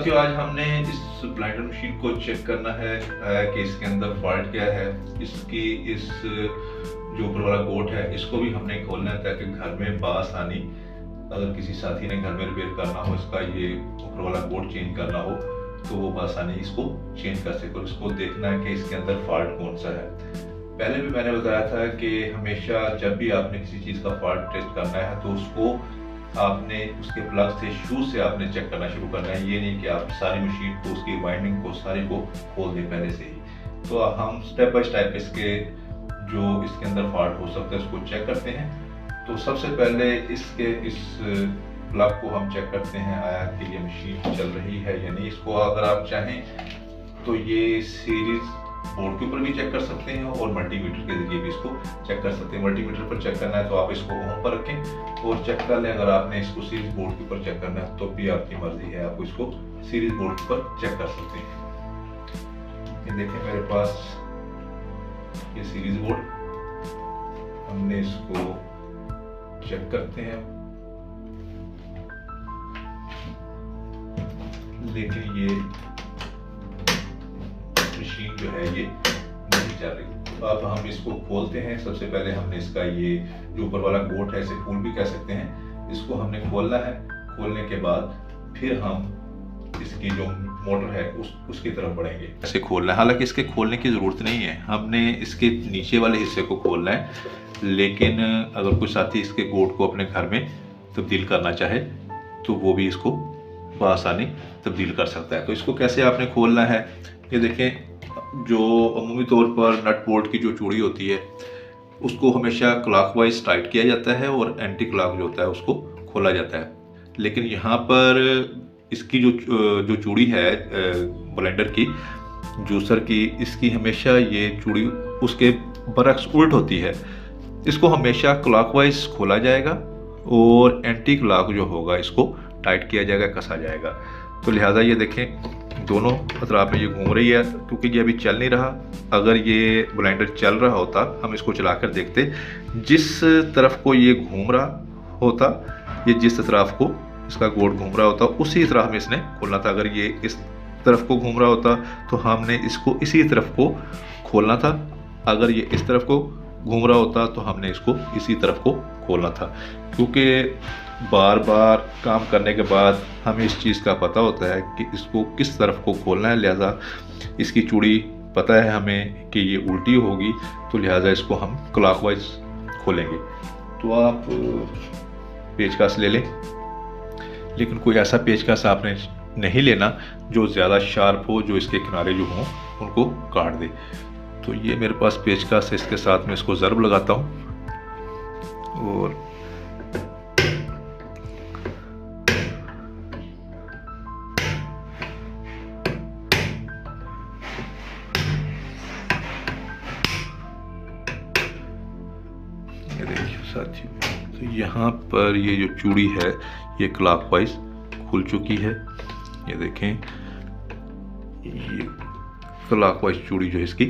साथियों आज हमने इस ब्लाइंडर मशीन को चेक करना है कि इसके अंदर फॉल्ट क्या है। इसकी इस जो ऊपर वाला कोट है इसको भी हमने खोलना है ताकि घर में बासानी अगर किसी साथी ने घर में रिपेयर करना हो, इसका ये ऊपर वाला कोट चेंज करना हो तो वो बासानी इसको चेंज कर सके। और इसको देखना है कि इसके अंदर फॉल्ट कौन सा है। पहले भी मैंने बताया था कि हमेशा जब भी आपने किसी चीज़ का फॉल्ट टेस्ट करना है तो उसको आपने उसके प्लग से शूज से आपने चेक करना शुरू करना है। ये नहीं कि आप सारी मशीन को उसकी वाइंडिंग को सारे को खोल दें पहले से ही। तो हम स्टेप बाय स्टेप इसके जो इसके अंदर फॉल्ट हो सकता है उसको चेक करते हैं। तो सबसे पहले इसके इस प्लग को हम चेक करते हैं आया कि ये मशीन चल रही है या नहीं। इसको अगर आप चाहें तो ये सीरीज बोर्ड के ऊपर भी चेक कर सकते हैं और मल्टीमीटर के जरिए भी इसको चेक कर सकते हैं। मल्टीमीटर पर चेक करना है तो आप इसको ओम पर रखें और चेक कर लें। अगर आपने इसको सीरीज बोर्ड के ऊपर चेक करना है तो भी आपकी मर्जी है, आप इसको सीरीज बोर्ड पर चेक कर सकते हैं। ये देखें मेरे पास ये सीरीज बोर्ड, हमने इसको चेक करते हैं लेकिन ये मशीन जो है ये नहीं चल रही। तो अब हम इसको खोलते हैं। सबसे पहले हमने इसका ये जो ऊपर वाला कोट है, इसे फूल भी कह सकते हैं, इसको हमने खोलना है। खोलने के बाद फिर हम इसकी जो मोटर है उसकी तरफ बढ़ेंगे। ऐसे खोलना है, हालांकि इसके खोलने की ज़रूरत नहीं है, हमने इसके नीचे वाले हिस्से को खोलना है। लेकिन अगर कोई साथी इसके कोट को अपने घर में तब्दील करना चाहे तो वो भी इसको बआसानी तब्दील कर सकता है। तो इसको कैसे आपने खोलना है, ये देखें। जो अमूमी तौर पर नट बोल्ट की जो चूड़ी होती है उसको हमेशा क्लॉकवाइज टाइट किया जाता है और एंटी क्लॉक जो होता है उसको खोला जाता है। लेकिन यहाँ पर इसकी जो चूड़ी है ब्लेंडर की, जूसर की, इसकी हमेशा ये चूड़ी उसके बरक्स उल्ट होती है। इसको हमेशा क्लॉकवाइज खोला जाएगा और एंटी क्लॉक जो होगा इसको टाइट किया जाएगा, कसा जाएगा। तो लिहाजा ये देखें दोनों अतराफ में ये घूम रही है क्योंकि ये अभी चल नहीं रहा। अगर ये ब्लेंडर चल रहा होता हम इसको चलाकर देखते, जिस तरफ को ये घूम रहा होता, ये जिस तरफ को इसका गोट घूम रहा होता उसी तरफ में इसने खोलना था। अगर ये इस तरफ को घूम रहा होता तो हमने इसको इसी तरफ को खोलना था। अगर ये इस तरफ को घूम रहा होता तो हमने इसको इसी तरफ को खोलना था। क्योंकि बार बार काम करने के बाद हमें इस चीज़ का पता होता है कि इसको किस तरफ को खोलना है। लिहाजा इसकी चूड़ी पता है हमें कि ये उल्टी होगी, तो लिहाजा इसको हम क्लॉकवाइज खोलेंगे। तो आप पेचकस ले लें, लेकिन कोई ऐसा पेचकस आपने नहीं लेना जो ज़्यादा शार्प हो, जो इसके किनारे जो हों उनको काट दे। तो ये मेरे पास पेचकस है, इसके साथ में इसको ज़रब लगाता हूँ और ये देखिए साथियों, तो यहाँ पर ये जो चूड़ी है ये क्लॉकवाइज खुल चुकी है। ये देखें ये क्लॉकवाइज चूड़ी जो है इसकी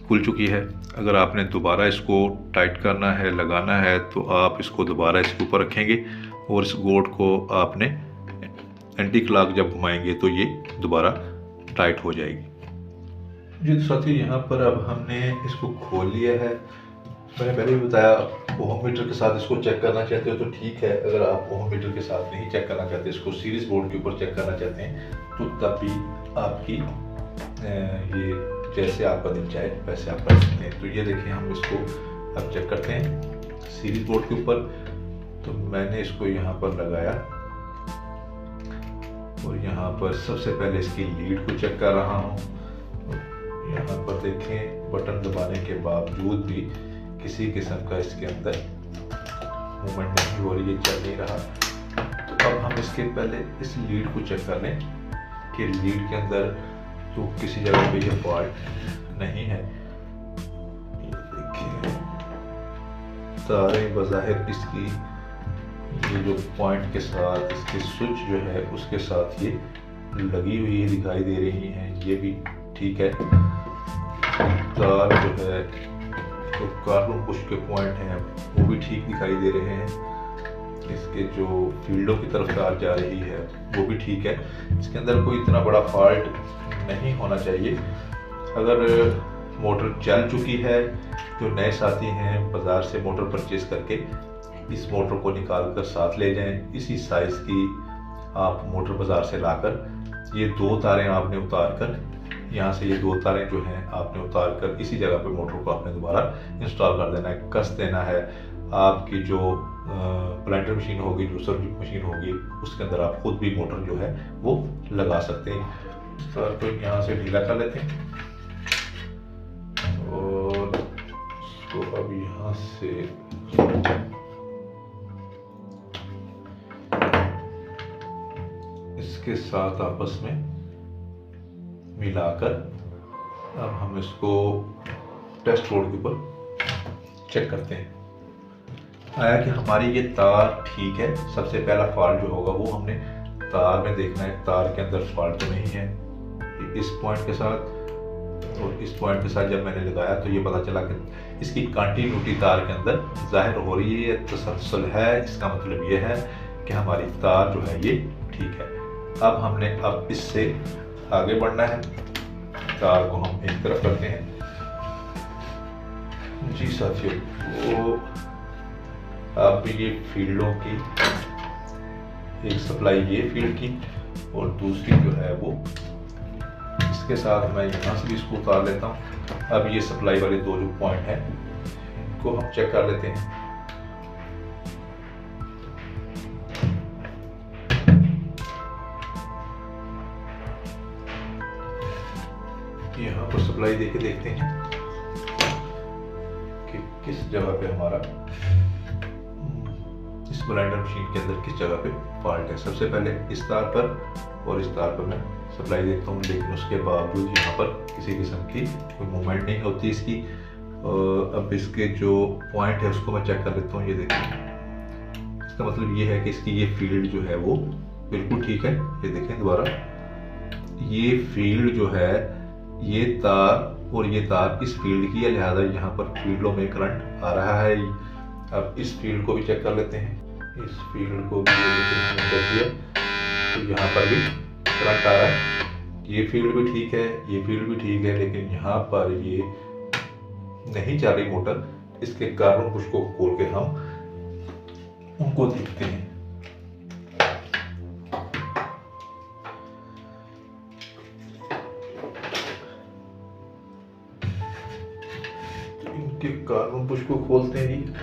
खुल चुकी है। अगर आपने दोबारा इसको टाइट करना है, लगाना है, तो आप इसको दोबारा इसके ऊपर रखेंगे और इस गोट को आपने एंटी क्लॉक जब घुमाएंगे तो ये दोबारा टाइट हो जाएगी। जी तो साथियों, यहाँ पर अब हमने इसको खोल लिया है। मैंने पहले भी बताया ओम मीटर के साथ इसको चेक करना चाहते हो तो ठीक है। अगर आप ओम मीटर के साथ नहीं चेक करना चाहते, इसको सीरीज बोर्ड के ऊपर चेक करना चाहते हैं तो तब भी आपकी ये जैसे आपका दिल चाहे वैसे आप कर सकते हैं। तो ये देखिए हम इसको अब चेक करते हैं सीरीज बोर्ड के ऊपर। तो मैंने इसको यहाँ पर लगाया और यहाँ पर सबसे पहले इसकी लीड को चेक कर रहा हूँ। यहाँ पर देखें बटन दबाने के बावजूद भी किसी किस्म का इसके अंदर मूवमेंट नहीं हो रही है, चल नहीं रहा। तो अब हम इसके पहले इस लीड को चेक कर लें कि लीड के अंदर तो किसी जगह पे ये फॉल्ट नहीं है। देखिए सारे बज़ाहिर इसकी ये जो पॉइंट के साथ इसकी स्विच जो है उसके साथ ये लगी हुई दिखाई दे रही हैं, ये भी ठीक है। तार जो है तो कार्बन पुश के पॉइंट हैं वो भी ठीक दिखाई दे रहे हैं। इसके जो फील्डों की तरफ तार जा रही है वो भी ठीक है। इसके अंदर कोई इतना बड़ा फॉल्ट नहीं होना चाहिए। अगर मोटर चल चुकी है, जो नए साथी हैं बाज़ार से मोटर परचेज करके इस मोटर को निकाल कर साथ ले जाएं। इसी साइज़ की आप मोटर बाज़ार से लाकर ये 2 तारें आपने उतार कर, यहाँ से ये 2 तारें जो हैं आपने उतार कर इसी जगह पे मोटर को आपने दोबारा इंस्टॉल कर देना है, कस देना है। आपकी जो प्लांटर मशीन होगी, जूसर मशीन होगी, उसके अंदर आप खुद भी मोटर जो है वो लगा सकते हैं। तो यहाँ से ढीला कर लेते हैं और इसको अब यहाँ से इसके साथ आपस में मिलाकर अब हम इसको टेस्ट रोड के ऊपर चेक करते हैं। आया कि हमारी ये तार ठीक है। सबसे पहला फॉल्ट जो होगा वो हमने तार में देखना है, तार के अंदर फॉल्ट तो नहीं है। इस पॉइंट के साथ और इस पॉइंट के साथ जब मैंने लगाया तो ये पता चला कि इसकी कंटिन्यूटी तार के अंदर जाहिर हो रही है, तसलसल है। इसका मतलब ये है कि हमारी तार जो है ये ठीक है। अब हमने इससे आगे बढ़ना है। तार को हम एक तरफ करते हैं। जी साथियों, तो अब ये फील्डों की एक सप्लाई ये फील्ड की और दूसरी जो है वो इसके साथ मैं यहाँ से भी इसको उतार लेता हूँ। अब ये सप्लाई वाले 2 जो पॉइंट हैं इनको हम चेक कर लेते हैं। यहाँ पर सप्लाई देके देखते हैं कि किस जगह पे हमारा इस ब्लेंडर मशीन के अंदर किस जगह पे फॉल्ट है। सबसे पहले इस तार पर और इस तार पर मैं सप्लाई देखता हूँ, लेकिन उसके बावजूद यहाँ पर किसी किस्म की कोई मूवमेंट नहीं होती इसकी। अब इसके जो पॉइंट है उसको मैं चेक कर लेता हूँ। ये देखें, इसका मतलब ये है कि इसकी ये फील्ड जो है वो बिल्कुल ठीक है। ये देखें दोबारा, ये फील्ड जो है ये तार और ये तार इस फील्ड की है, लिहाजा यहाँ पर फील्डों में करंट आ रहा है। अब इस फील्ड को भी चेक कर लेते हैं। इस फील्ड को भी कर दिया तो यहाँ पर भी करंट आ रहा है। ये फील्ड भी ठीक है, ये फील्ड भी ठीक है, लेकिन यहाँ पर ये नहीं चल रही मोटर। इसके कारण कुछ को खोल के हम उनको देखते हैं। इनके कार्बन पुश को खोलते हैं जी।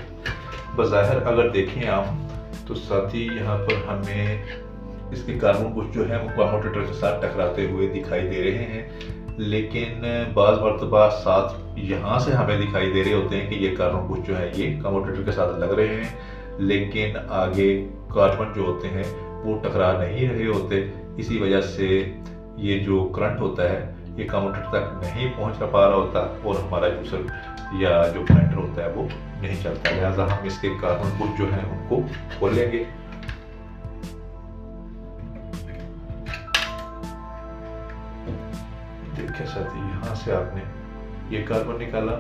बज़ाहिर अगर देखें आप तो साथी यहाँ पर हमें इसके कार्बन पुश जो है वो कम्यूटेटर के साथ टकराते हुए दिखाई दे रहे हैं, लेकिन बाज़ मरतबा साथ यहाँ से हमें दिखाई दे रहे होते हैं कि ये कार्बन पुश जो है ये कम्यूटेटर के साथ लग रहे हैं, लेकिन आगे कार्बन जो होते हैं वो टकरा नहीं रहे होते। इसी वजह से ये जो करंट होता है ये कम्यूटेटर तक नहीं पहुँच पा रहा होता और हमारा जूसर या जो ब्लेंडर होता है वो नहीं चलता। लिहाजा हम इसके कार्बन पुश जो है उनको खोलेंगे। देखिए साथी, यहाँ से आपने ये कार्बन निकाला,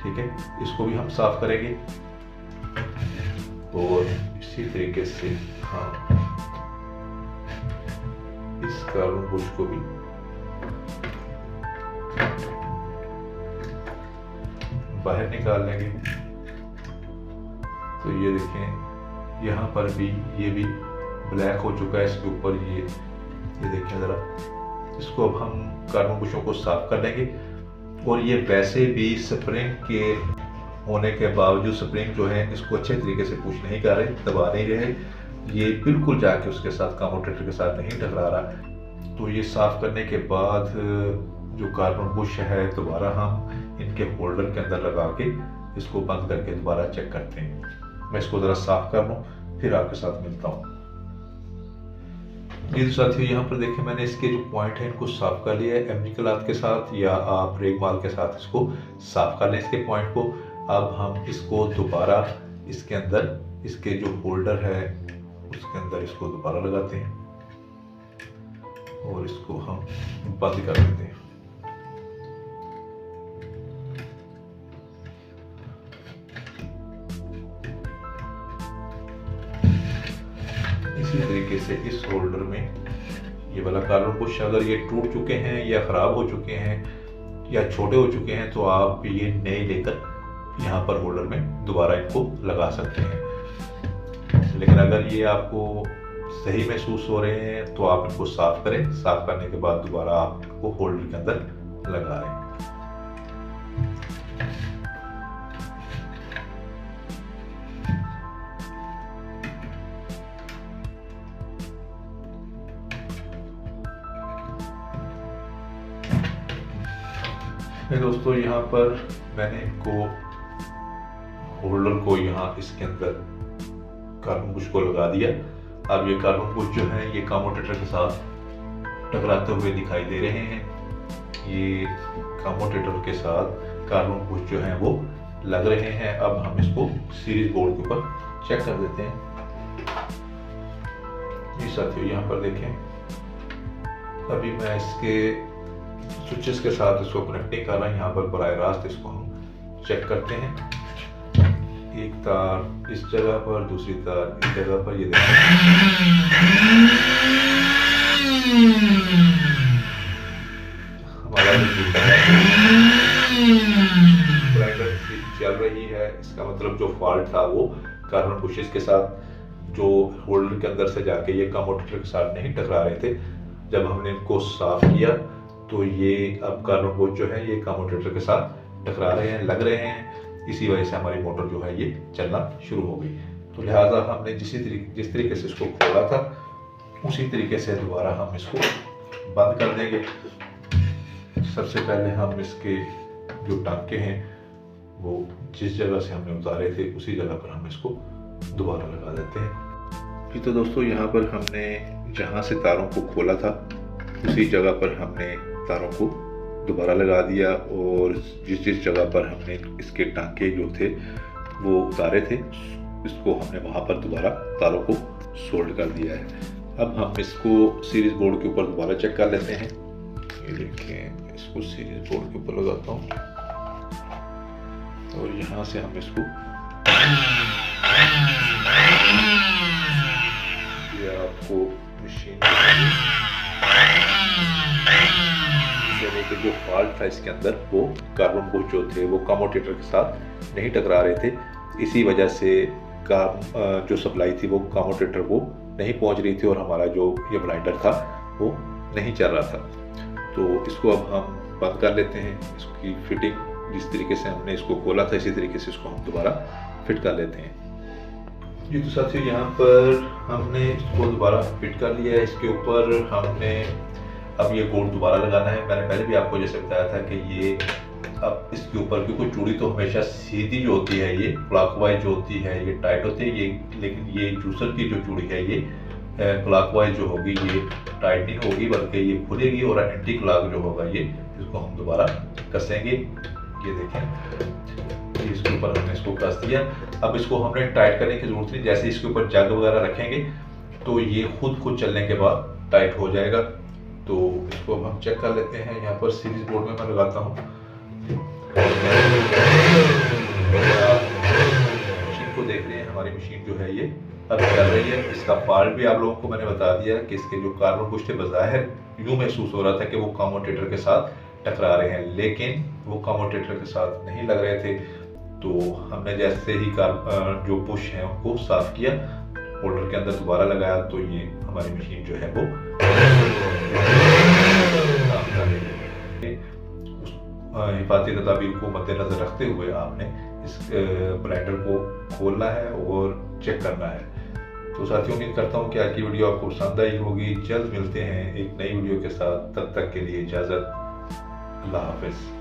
ठीक है, इसको भी हम साफ करेंगे और इसी तरीके से हाँ इस कार्बन पुश को भी बाहर निकाल लेंगे। तो ये देखें यहाँ पर भी ये भी ब्लैक हो चुका है इसके ऊपर। ये देखें ज़रा, इसको अब हम कार्बन पुशों को साफ कर लेंगे। और ये वैसे भी स्प्रिंग के होने के बावजूद स्प्रिंग जो है इसको अच्छे तरीके से पुश नहीं कर रहे, दबा नहीं रहे। ये बिल्कुल जाके उसके साथ कम्यूटेटर के साथ नहीं टकरा रहा। तो ये साफ करने के बाद जो कार्बन पुश है दोबारा हम इनके होल्डर के अंदर लगा के इसको बंद करके दोबारा चेक करते हैं। मैं इसको ज़रा साफ कर लूँ फिर आपके साथ मिलता हूँ। ये साथियों, यहाँ पर देखिए मैंने इसके जो पॉइंट है इनको साफ कर लिया है एमडी क्लॉथ के साथ, या आप रेगमाल के साथ इसको साफ कर लें इसके पॉइंट को। अब हम इसको दोबारा इसके अंदर इसके जो होल्डर है उसके अंदर इसको दोबारा लगाते हैं और इसको हम बंद कर देते हैं। इसी तरीके से इस होल्डर में ये वाला कार्बन बुश अगर ये टूट चुके हैं या ख़राब हो चुके हैं या छोटे हो चुके हैं तो आप ये नए लेकर यहाँ पर होल्डर में दोबारा इनको लगा सकते हैं। लेकिन अगर ये आपको सही महसूस हो रहे हैं तो आप इनको साफ करें, साफ करने के बाद दोबारा आप इनको होल्डर के अंदर लगा लें। दोस्तों यहाँ पर मैंने इनको होल्डर को यहाँ इसके अंदर कार्बन बुश को लगा दिया। अब ये कार्बन बुश जो है ये कम्यूटेटर के साथ टकराते हुए दिखाई दे रहे हैं। ये कम्यूटेटर के साथ कार्बन बुश जो है वो लग रहे हैं। अब हम इसको सीरीज बोर्ड के ऊपर चेक कर देते हैं। ये साथियों यहाँ पर देखें, अभी मैं इसके स्विचेस के साथ इसको कनेक्ट नहीं कर रहा, यहाँ पर बराह रास्त इसको हम चेक करते हैं। एक तार इस जगह पर, दूसरी तार इस जगह पर, ये देखें हमारा ग्राइंडर चल रही है। इसका मतलब जो फॉल्ट था वो कार्बन बुशेस के साथ जो होल्डर के अंदर से जाके ये कम्यूटेटर के साथ नहीं टकरा रहे थे। जब हमने इनको साफ किया तो ये अब कार्बन बुश जो है ये कम्यूटेटर के साथ टकरा रहे हैं, लग रहे हैं। इसी वजह से हमारी मोटर जो है ये चलना शुरू हो गई। तो लिहाजा हमने जिस तरीके से इसको खोला था उसी तरीके से दोबारा हम इसको बंद कर देंगे। सबसे पहले हम इसके जो टांके हैं वो जिस जगह से हमने उतारे थे उसी जगह पर हम इसको दोबारा लगा देते हैं। जी तो दोस्तों यहाँ पर हमने जहाँ से तारों को खोला था उसी जगह पर हमने तारों को दोबारा लगा दिया और जिस जगह पर हमने इसके टांके जो थे वो उतारे थे इसको हमने वहाँ पर दोबारा तारों को सोल्ड कर दिया है। अब हम इसको सीरीज बोर्ड के ऊपर दोबारा चेक कर लेते हैं। ये देखें, इसको सीरीज बोर्ड के ऊपर लगाता हूँ और यहाँ से हम इसको ये आपको मशीन के जो फॉल्ट था इसके अंदर वो कार्बन बुश जो थे वो कम्यूटेटर के साथ नहीं टकरा रहे थे। इसी वजह से जो सप्लाई थी वो कम्यूटेटर को नहीं पहुंच रही थी और हमारा जो ये ब्लाइंडर था वो नहीं चल रहा था। तो इसको अब हम बंद कर लेते हैं। इसकी फिटिंग जिस तरीके से हमने इसको खोला था इसी तरीके से इसको हम दोबारा फिट कर लेते हैं। जी तो साथियों यहाँ पर हमने इसको दोबारा फिट कर लिया है। इसके ऊपर हमने अब ये बोल्ट दोबारा लगाना है। मैंने पहले भी आपको जैसे बताया था कि ये अब इसके ऊपर क्योंकि चूड़ी तो हमेशा सीधी जो होती है ये क्लॉकवाइज जो होती है ये टाइट होती है ये, लेकिन ये जूसर की जो चूड़ी है ये क्लॉकवाइज जो होगी ये टाइट नहीं होगी बल्कि ये खुलेगी और एंटी क्लॉक जो होगा ये इसको हम दोबारा कसेंगे। ये देखें, इसके ऊपर हमने इसको कस दिया। अब इसको हमने टाइट करने की जरूरत नहीं, जैसे इसके ऊपर जग वगैरह रखेंगे तो ये खुद चलने के बाद टाइट हो जाएगा। तो इसको हम चेक कर लेते हैं। यहाँ पर सीरीज बोर्ड में मैं लगाता हूँ। मशीन को देख रहे हैं, हमारी मशीन जो है ये अब चल रही है। इसका फॉल्ट भी आप लोगों को मैंने बता दिया कि इसके जो कार्बन बुश थे बज़ाहिर यूँ महसूस हो रहा था कि वो कम्यूटेटर के साथ टकरा रहे हैं, लेकिन वो कम्यूटेटर के साथ नहीं लग रहे थे। तो हमने जैसे ही जो बुश हैं उनको साफ किया, होल्डर के अंदर दोबारा लगाया तो ये हमारी मशीन जो है वो हिफाजती तदाबीर को मद्देनजर रखते हुए आपने इस ब्लेंडर को खोलना है और चेक करना है। तो साथियों उम्मीद करता हूँ कि आज की वीडियो आपको पसंद आई होगी। जल्द मिलते हैं एक नई वीडियो के साथ, तब तक के लिए इजाज़त, अल्लाह हाफिज़।